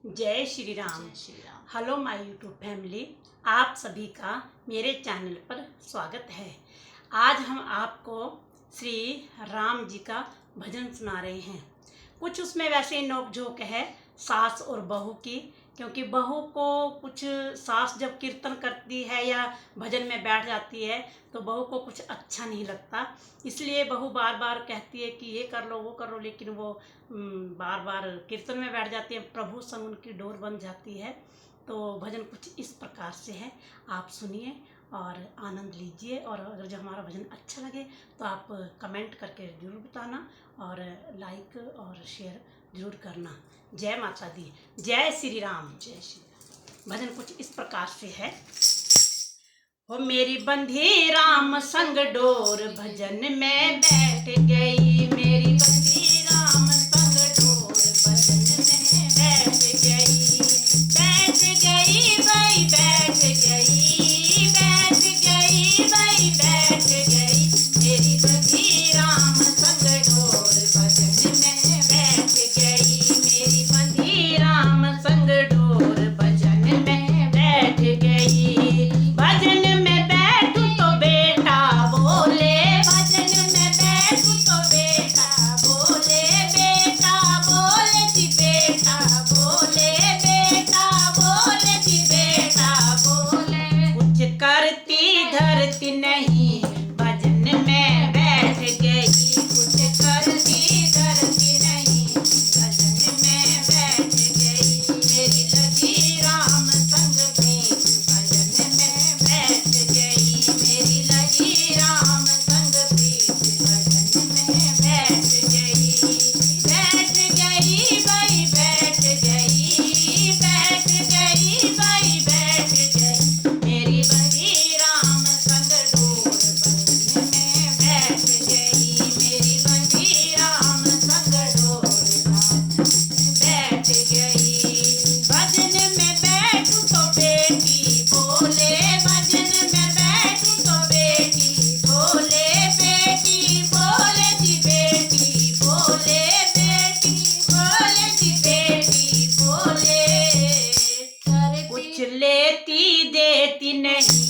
जय श्री राम। जय Shri Ram. Hello my YouTube family, आप सभी का मेरे चैनल पर स्वागत है। आज हम आपको श्री राम जी का भजन सुना रहे हैं। कुछ उसमें वैसे नोक झोंक है सास और बहू की, क्योंकि बहू को कुछ सास जब कीर्तन करती है या भजन में बैठ जाती है तो बहू को कुछ अच्छा नहीं लगता, इसलिए बहू बार बार कहती है कि ये कर लो वो कर लो, लेकिन वो बार बार कीर्तन में बैठ जाती है, प्रभु संग उनकी डोर बन जाती है। तो भजन कुछ इस प्रकार से है, आप सुनिए और आनंद लीजिए। और अगर जो हमारा भजन अच्छा लगे तो आप कमेंट करके ज़रूर बताना और लाइक और शेयर ज़रूर करना। जय माता दी, जय श्री राम। जय श्री राम। भजन कुछ इस प्रकार से है। हो मेरी बंधी राम संग डोर, भजन में बैठ गई। मेरी बंधी राम संग डोर, भजन में बैठ गई। बैठ गई भाई बैठ गई, बैठ गई भाई बैठ गई। मेरी बंधी राम संग डोर, भजन में बैठ गई। मेरी बंधी राम संग डोर, भजन में बैठ गई। भजन में बैठू तो बेटा बोले, भजन में बैठू तो बेटा बोले, बेटा बोले जी बेटा बोले, बेटा बोले जी बेटा बोले। कुछ करती धरती नहीं, भजन में बैठ गई। कुछ करती धरती नहीं, भजन में बैठ गई। मेरी लगी राम संग प्रीत, भजन में बैठ गई। मेरी लगी राम संग प्रीत, भजन में बैठ गई। बैठ गई भाई बैठ गई, बैठ गई भाई बैठ गई। मेरी बंधी राम संग डोर, भजन में बैठ गई। मेरी बंधी राम संग डोर, बैठ गई। भजन में बैठू तो बेटी बोले, भजन में बैठू तो बेटी बोले, बेटी बोले जी बेटी बोले, बेटी बोले जी बेटी बोले। कुछ लेती देती नहीं,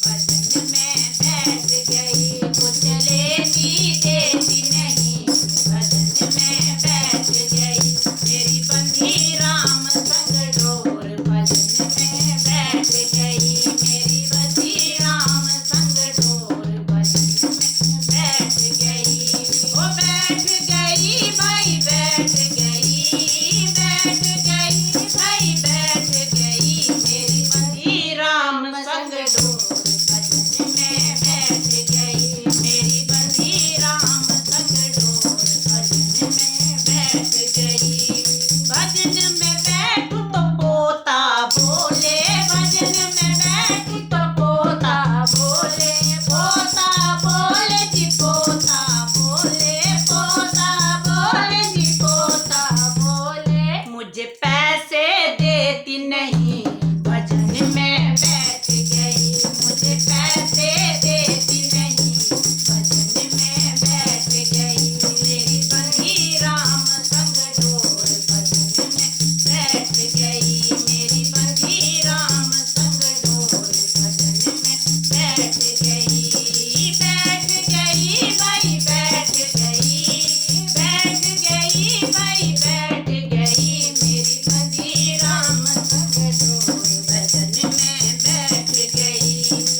भजन में बैठ गई। कुछ लेती देती नहीं, भजन में बैठ गई। मेरी बंधी राम संग डोर, भजन में बैठ गई। मेरी बंधी राम संग डोर, भजन में बैठ गई। ओ बैठ गई भाई बैठ गई, बैठ गई भाई बैठ गई। मेरी बंधी राम संग डोर, भजन में बैठ गई। मेरी बंधी राम संग डोर, भजन में बैठ गई। भजन में बैठू तो पोता बोले, भजन में बैठू तो पोता बोले, पोता बोले जी पोता बोले, पोता बोले जी पोता बोले। मुझे पैसे देती नहीं, भजन में बैठ गई। मुझे पैसे देती नहीं, भजन में बैठ गई। मेरी बंधी राम संग डोर, भजन में बैठ गई। मेरी बंधी राम संग डोर, भजन में बैठ गई। बैठ गई भाई बैठ गई, बैठ गई भाई बैठ गई। मेरी बंधी राम संग डोर, भजन में बैठ गई।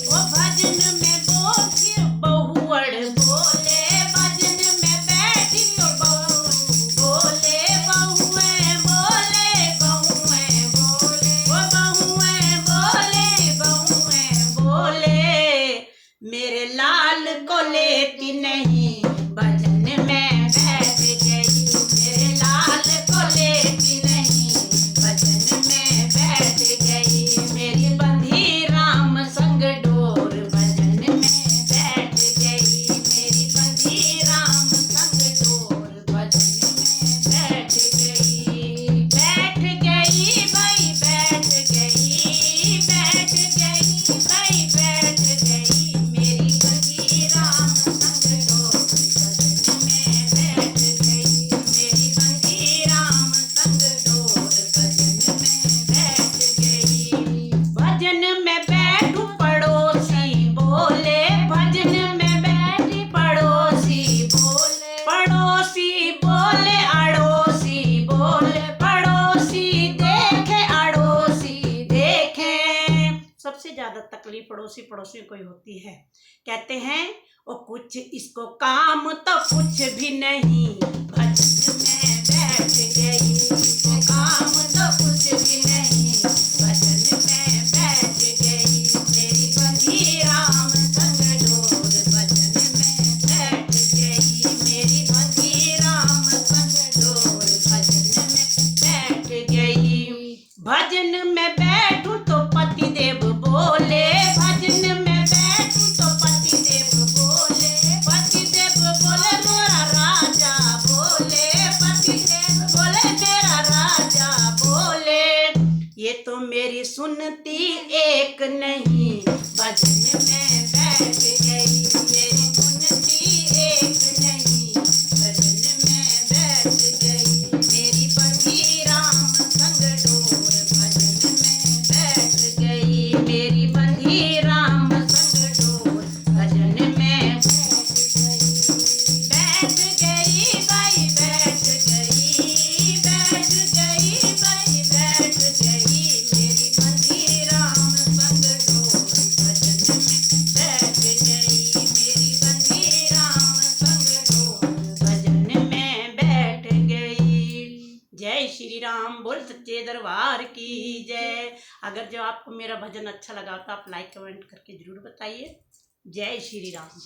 ओ भजन में बोझ बहुअड़ बोले, भजन में बैठी तो बहू बोले, बहुएं बोले, बहुएं बोले, ओ बहुएं बोले, बहुएं बोले। मेरे लाल को लेती नहीं, भजन में बैठ गई। मेरे लाल को लेती नहीं, सबसे ज़्यादा तकलीफ पड़ोसी पड़ोसियों को ही होती है। कहते हैं ओ कुछ इसको काम तो कुछ भी नहीं, भजन में बैठ गई। इसको काम तो कुछ भी नहीं, भजन में बैठ गई। मेरी बंधी राम संग डोर, भजन में बैठ गई। मेरी बंधी राम संग डोर, भजन में बैठ गई। भजन में बैठूं तो पति देव बोले, भजन में बैठूं तो पति देव बोले। पति देव बोले मेरा राजा बोले, पति देव बोले मेरा राजा बोले। ये तो मेरी सुनती एक नहीं, भजन में बैठ गई। मेरी सुनती एक नहीं, भजन में बैठ गई। मेरी बंधी राम संग डोर, भजन में बैठ गई। मेरी बंधी राम संग डोर, भजन में बैठ गई। भाई बैठ गई, बैठ गई भाई बैठ गई। मेरी बंधी राम संग डोर, भजन में बैठ गई। मेरी बंधी राम संग डोर, भजन में बैठ गई। जय श्री राम। बोल सच्चे दरबार की जय। अगर जो आपको मेरा भजन अच्छा लगा तो आप लाइक कमेंट करके जरूर बताइए। जय श्री राम।